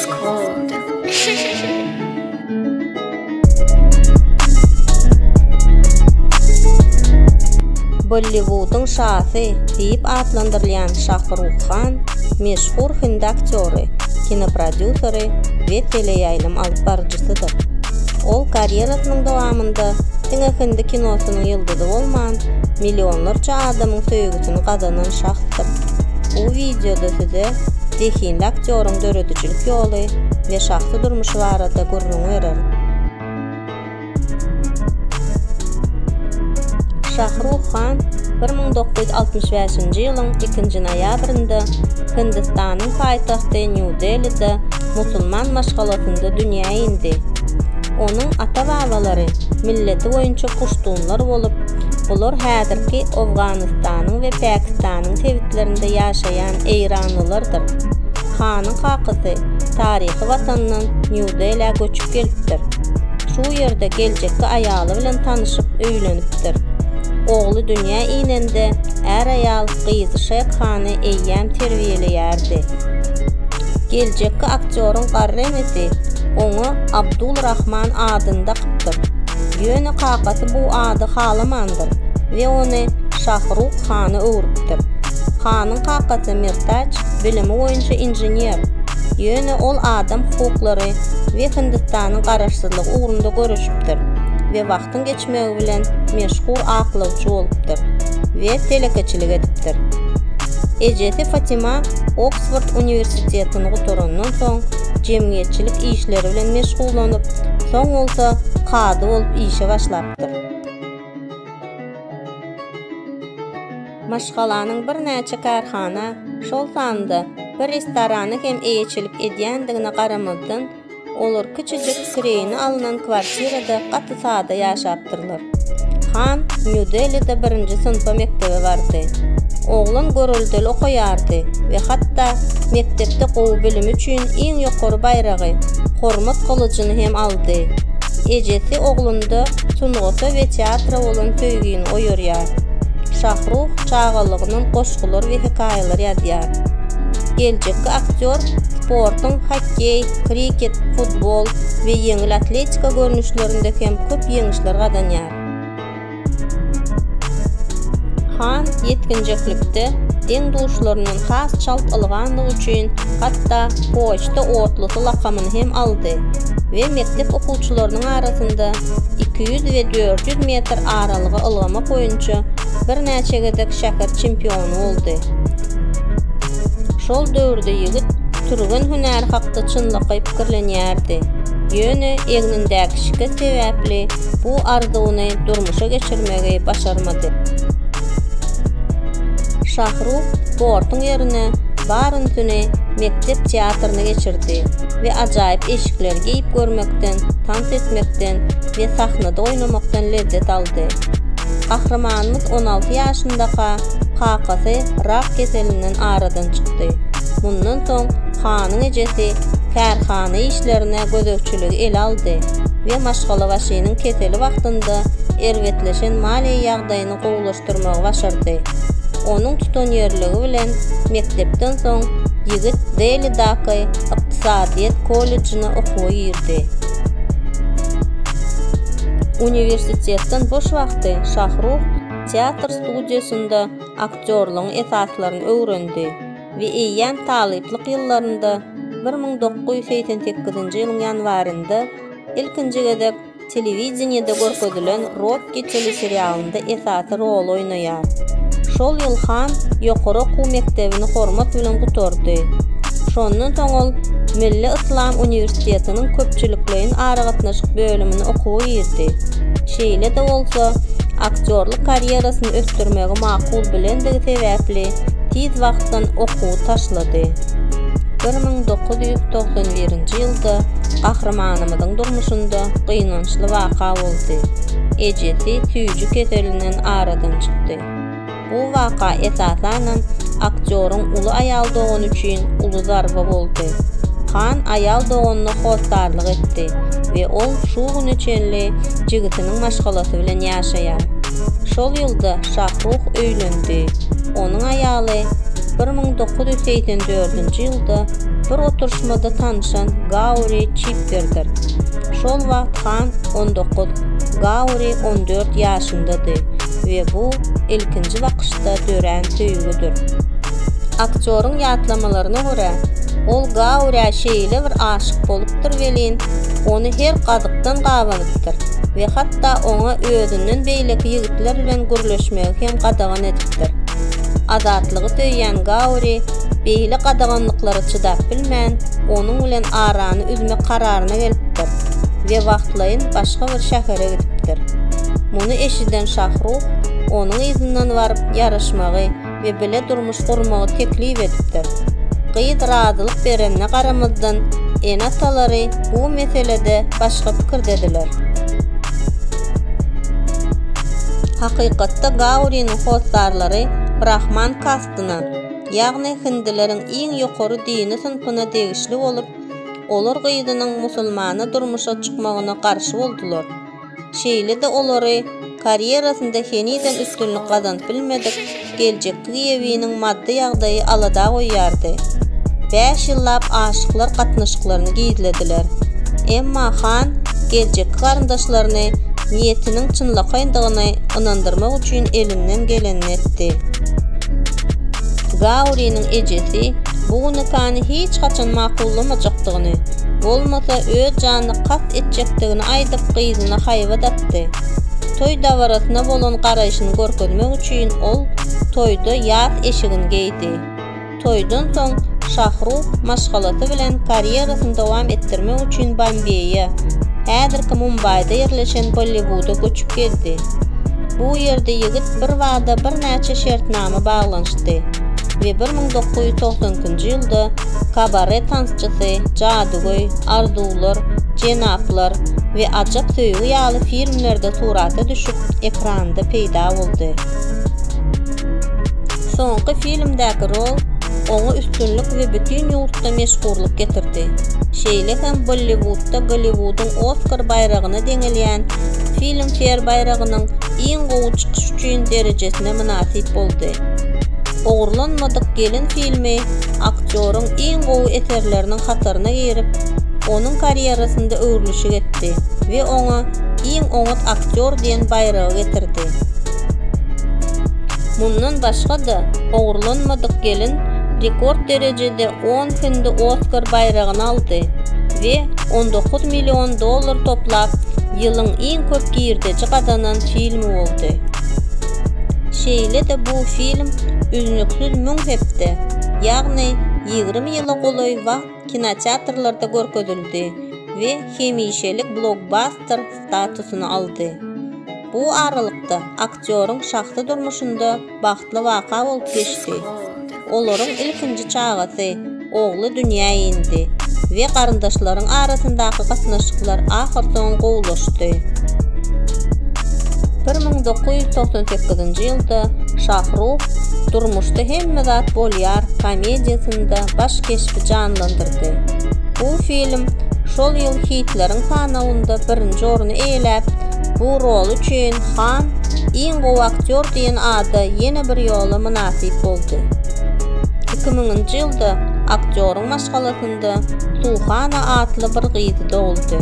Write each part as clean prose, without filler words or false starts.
cold. Bollywood'un şahı deyip adlandırılan Shahrukh Khan, meşhur Hind aktörü, kinoprodüseri ve teleyayılım alıp barıcısıdır. Ol kariyerasının davamında Hindi kinosunun yıldızı olman, milyonlarca adamın söygüsünü kazanan şahstır. Bu videoda size dehinli aktörün dörödücülük yolu ve şahsı durmuşu arada gurrun verir. Shahrukh Khan 1965 yılın 2 noyabrında Hindistan'ın paytaxtı New Delhi'de musulman maşgalasında dünyaya indi. Onun ata-babaları milleti boyunca kuştuğunlar olup, bular häzirki Afganistan'ın ve Pakistan'ın tevhidlerinde yaşayan Eyranlılardır. Khan'ın kakısı tarihi vatanından New Delhi'ye göçüp gelipdir. Şu yerde gelecekki ayalı bilen tanışıp öýlenipdir. Oğlu dünya inende er ayal Qizi Sheikh Khan'ı eýýäm terbiyeleýärdi. Gelecekki aktörün garremesi onu Abdulrahman adında qıptır. Ýöne kakasy bu ady halamandyr ve onu Shahrukh Khan'ı öwrüpdir. Khan'ın kakasy Mirtaj bilimi boýunça injinier. Ýöne ol adam hukuklary ve Hindistanyň garaşsyzlygy ugrunda görüşipdir ve wagtyň geçmegi bilen meşhur aklawçy bolupdyr ve telekeçilik edipdir. Ejesi Fatima Oxford Üniversitetini guturandan soň jemgyýetçilik işleri bilen meşgullanyp, soň bolsa kady bolup işe başlapdyr. Maşgalanyň bir näçe karhana, şol sanda bir restorany hem eýeçilik edýändigine garamazdan olar küçüjek kireni alınan kwartirada gaty sada ýaşapdyrlar. Khan New Delhi'de 1-nji sınıfa mektebe bardy. Oğlan görüldeli okuýardy ve hatta mektepde gowy bilim üçin iň ýokary bayragy, hormat kılıcını hem aldy. Ejesi oglunda sungaty ve teatra bolan söýgüni oýarýar. Shahrukh çağalygynyň goşgular we hikaýalar ýazýar. Geljekki aktör sportyň hokkey, kriket, futbol ve yeňil atletika görnüşlerinde hem köp ýeňişler gadanýar. Khan yetkinjeklikde deň duşlarynyň has çalp alganlygy üçin hatda poçta otlusy lakamyny hem aldy ve mektep okuwçylarynyň arasynda 200 we 400 metr aralygy ylgama boýunça bir näçe gedek şäher çempionu boldy. Şol döwürde ýigit turgan hünär hakda çynlygy pikirlenýärdi. Ýöne egnindäki şike sebäpli bu arzuwny durmuşa geçirmegi başarmady. Shahrukh sportyň ýerine barynsyny mektep teatryna geçirdi ve ajaýyp eşikler giyip görmekden, tans etmekden ve sahnada oynamakdan lezzet aldy. Kahramanymyz 16 ýaşyndaky kakasy rak keselinden aradan çykdy. Bundan soň Khan'yň ejesi kärhana işlerine gözökçüligi ele aldy ve maşgala başynyň keseli wagtynda erwetleşen maliýe ýagdaýyny gowlaşdyrmagy başardy. Onun tutan yerligi bilen mektepden soň ýigit Delhi'daky Iqtisadiýet kolleджyny okuýar girdi. Üniversitetden boş wagty Shahrukh teatr studiýasynda aktörlüğün esaslaryny öwrendi we eýýän talyplyk ýyllarynda 1988 ýylyň ýanwarynda ilkinji gedek telewizionda görkezdilen Rocky teleserialynda esasy rol oýnaýar. Şol ýyl Khan ýokary okuw mektebini hormat bilen gutardy. Şondan soň ol Milli Islam Üniversitetiniň köpçülikliň aragatnaşyk bölümini okuwy girdi. Şeýle de bolsa, aktörlük karýerasyny ötürmegi makul bilendigi sebäpli tiz wagtdan okuw taşlady. 1991 ýylda kahramanymyzyň durmuşynda gynançly waka boldy. Ejesi tüýjü keselinden aradan çykdy. Bu waka esasan aktörün ulu ayal doğan üçin ulu zarba boldy. Khan ayal doğanyny hostarlyk etdi ve ol şu gün üçinli jigitiniň maşgalasy bilen ýaşaýar. Şol ýylda Shahrukh öýlendi. Onuň aýaly 1984 ýylda bir oturuşmada tanışan Gauri Chipper'dir. Şol wagt Han 19, Gauri 14 ýaşyndadyr we bu ilkinji wagtda dören töýgüdür. Aktyoryň ýatlamalaryna görä, ol Gauri şeýle bir aşyk bolupdyr welin, onu her gadykdan gabanypdyr we hatda oňa özünden beýleki ýigitler bilen gürleşmegi hem gadagan edipdir. Azatlygy töýýän Gauri beýle gadaganlyklary çydap bilmän, onuň bilen arany üzme kararyna gelipdir we wagtlaýyn başga bir şähere gidipdir. Muny eşiden Şahruh onuň izinden baryp ýaraşmagy we bile durmuş gurmagy teklip edipdir. Gyýdy razylyk berenne garamazdan enatalary bu meselede başga pikirdiler. Hakykatda Gauri'nin hostarlary Brahman kastyna, ýagny hindileriň iň ýokary dini sınpyna degişli bolup, olar gyýdynyň musulmana durmuşa çykmagyna garşy boldular. Şeýle-de olary karýerasynda heniden üstünlük gazanyp bilmedik, geljekki ýewiniň maddi ýagdaýy alada goýýardy. 5 ýyllap aşyklar gatnaşyklaryny gizlediler. Emma Han geljekki garyndaşlaryny niyetiniň çynlakaýyndygyny ynandyrmak üçin elinden geleni etdi. Gauri'nin ejesi bu nikany hiç kaçan makullamajakdygyny, bolmasa öz janyny kat etjekdigini aýdyp gyzyna haýwa datdy. Toy dawarasyna bolan garaýşyny görkezmek üçin ol toyda ýat eşigini geýdi. Toydan soň Şahruh maşgalasy bilen karýerasyny dowam etdirmek üçin Bombeýe, häzirki Mumbaýda ýerleşen Bollywood'a göçüp geldi. Bu ýerde ýigit bir wagda bir näçe şertnama baglanşdy ve 1990-njy ýylda kabaret tansçysy, jadugoý, arzuwlar, jenaplar we ajab söýgü ýaly filmlerde surata düşüp ekranda peýda boldy. Soňky filmdäki rol oňa üstünlük we bütün ýurtda meşhurlyk getirdi. Şeýle hem Bollywoodda Gollywood'un Oscar baýragyna deňilýän Filmfare baýragynyň iň gowy çykyş üçin derejesine münasip boldy. Ogurlanmadyk gelin filmi aktyoryň iň gowy eserleriniň hatyryna gerip, onuň karýerasynda öwrülüşi getdi we oňa iň oňat aktyor diýen baýragy getirdi. Mundan başga-da Ogurlanmadyk gelin rekord derejede 10 hindi Oscar baýragyny aldy we $19 milyon toplap ýylyň iň köp girdeji gazanan filmi boldy. Şeýle-de bu film üznüksiz müň hepdi, ýagny 20 ýyla golaý wagt kinoteatrlarda görkezildi we hemişelik blockbuster statusyny aldy. Bu aralykda aktyoryň şahsy durmuşynda bagtly waka bolup geçdi. Olaryň ilkinji çagasy, ogly dünýä indi we garyndaşlaryň arasyndaky gatnaşyklar ahyrdan gowlaşdy. 1998-nji ýylda Şahruh durmuşda hemme zat bolýar komediýasynda baş keşfi canlandyrdy. Bu film şol ýyl hitleriň sanawynda birinji orny eýläp, bu rol üçin Han iň gowy aktyor diýen ada ýene bir ýola münasip boldy. 2000-nji ýylda aktyoryň maşgalasynda Suhana atly bir gyzy dowuldy.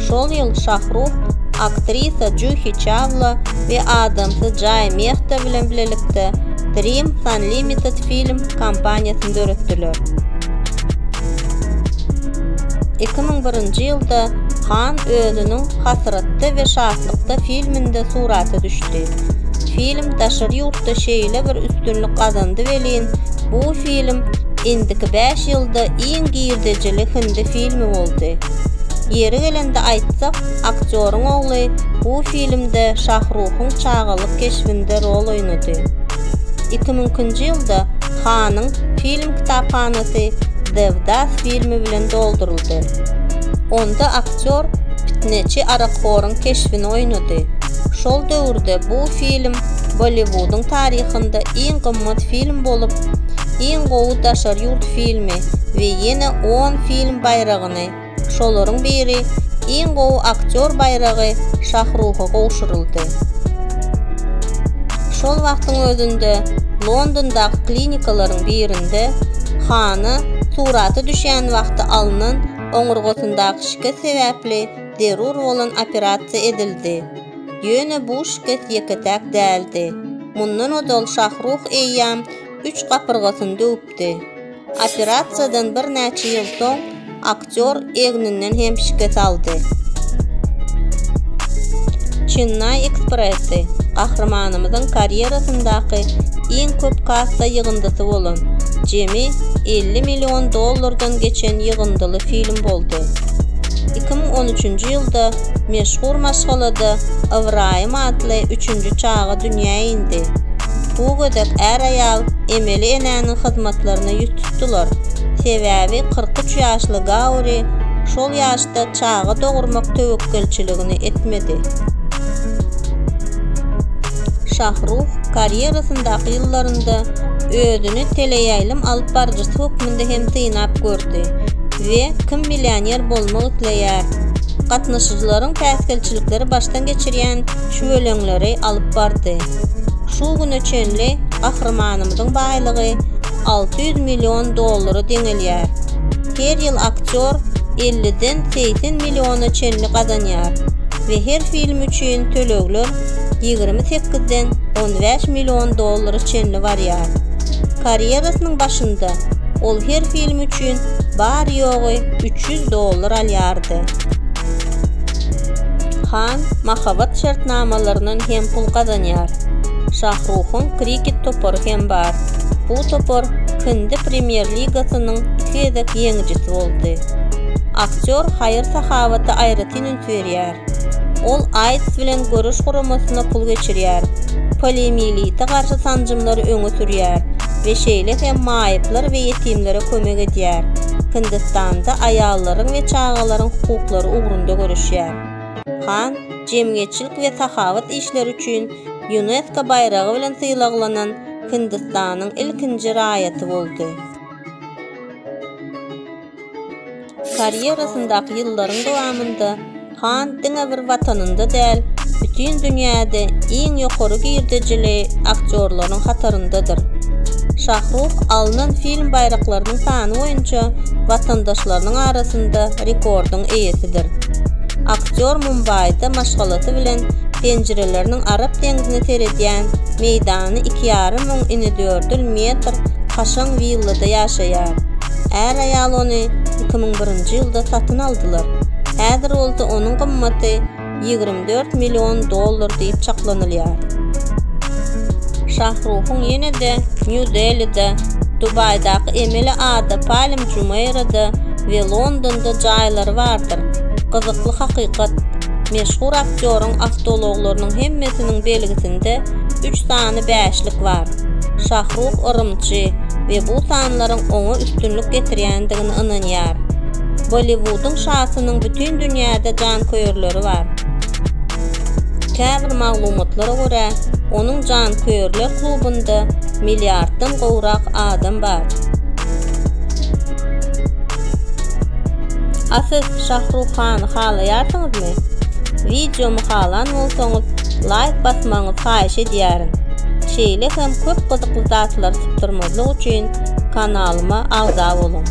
Şol ýyl Şahruh aktrisa Juhi Chawla ve adamsy Jay Mehta bilen bilelikde Dream Unlimited film kampaniýasyny öretdiler. 2001-nji ýylda Han özüniň Hasratda we Şahlykda filminde surata düşdi. Film daşary ýurtda şeýle bir üstünlük gazandy welin, bu film indiki 5 ýylda iň girdejili hindi filmi boldy. Yeri gelende aýtsak, aktyoryň ogly bu filmde Şahruhyň çagalyk keşfinde rol oýnady. 2000-nji ýylda Hanyň film kitaphanasy Devdas filmi bilen dolduruldy. Onda aktyor pitneçi arakoryň keşfini oýnady. Şol döwürde bu film Bollywood'un taryhynda iň gymmat film bolup, iň gowy daşary ýurt filmi we ýene 10 film baýragyny, şolaryň biri iň gowy aktyor baýragy Şahruha gowşuruldy. Şol wagtyň özünde Londondaky klinikalaryň birinde Hany Suraty düşen wagtda alynan oňurgosyndaky şiket sebäpli derur bolan operasiýa edildi. Ýöne bu şiket ýeketäk däldi. Mundan odol Şahruh eýýam 3 gapyrgasyny döwüpdi. Operasiýadan bir näçe ýyl soň aktyor egninden hem şiket aldy. Chennai Express gahramanymyzyň karyerasyndaky iň köp kassa ýygyndysy bolan jemi $50 milyon geçen ýygyndyly film boldy. 2013-nji ýylda meşhur maşgalada Ibrahim adly 3-nji çağa dünýäge indi. Bu gödek er aýal emeli enäniň hyzmatlaryna ýüz tutdular. Sebäbi 43 ýaşly gawry şol ýaşda çağa dogurmak töwekkelçiligini etmedi. Şahruh karyerasyndaky ýyllarynda özüni teleýaýlym alyp barjysy hökmünde hem tynap gördi we kim millioner bolmak isleýär. Gatnaşyjylaryň täsirçilikleri başdan geçirýän şu öleňleri alyp bardy. Şu güne çenli gahramanymyzyň baýlygy $600 milyon deňelýär. Her ýyl aktyor 50-den 80 milyona çenli gazanýar we her film üçin tölegler 28-den 15 milyon çenli barýar. Karyerasynyň başynda ol her film üçin bar ýogy $300 alýardy. Han mahabat şartnamalarynyň hem pul gazanýar. Şahruhyň kriket topory hem bar. Bu topor Hindi Premier Ligasynyň kedek ýeňijisi boldy. Aktyor haýyr-sahawaty aýratyn berýär. Ol AIDS bilen görüş guramasyna pul geçirýär. Poliomielite garşy sanjymlary öňe sürýär we şeýle hem maýyplar we ýetimlere kömek edýär. Hindistanda aýallaryň we çağalaryň hukuklary ugrunda görüşýär. Han jemgyýetçilik we sahawat işleri üçin UNESCO baýragy bilen syýlaklanan Hindistanyň ilkinji raýaty boldy. Karyerasyndaky ýyllaryň dowamında Han diňe bir watanynda däl, bütün dünýäde iň ýokary girdejili aktyorlaryň hataryndadyr. Şahruh alynan film bayraklarynyň sany boýunça watandaşlarynyň arasynda rekordyň eýesidir. Aktyor Mumbayda maşgalasy bilen penjireleriniň Arap deňizine teredýän meýdany 2,5 metr haşaň villada ýaşaýar. Er aýal ony 2001-nji ýylda satyn aldylar. Häzir olsa onun gymmaty $24 milyon diýip çaklanylýar. Şahruhyň ýene-de New Delhi'de, Dubaydaky Emeli Ada Palm Jumeira'da we Londonda jaýlary bardyr. Gyzykly hakykat, meşhur aktyoryň avtologlarynyň hemmesiniň belgisinde 3 sany 5lik bar. Şahruh yrymçy we bu sanlaryň oňa üstünlük getirýändigini ynanýar. Bollywood'un şahsynyň bütün dünýäde jan köýerleri bar. Käbir maglumatlara görä, onuň jan köýerler klubunda milliarddan gowrak adam bar. Siz Şahruh Hany halaýarsyňyzmy? Videomy halan bolsaňyz like basmaňyzy haýyş edýärin. Şeýle hem köp gyzykly zatlar tutturmalyk üçin kanalyma agza bolun.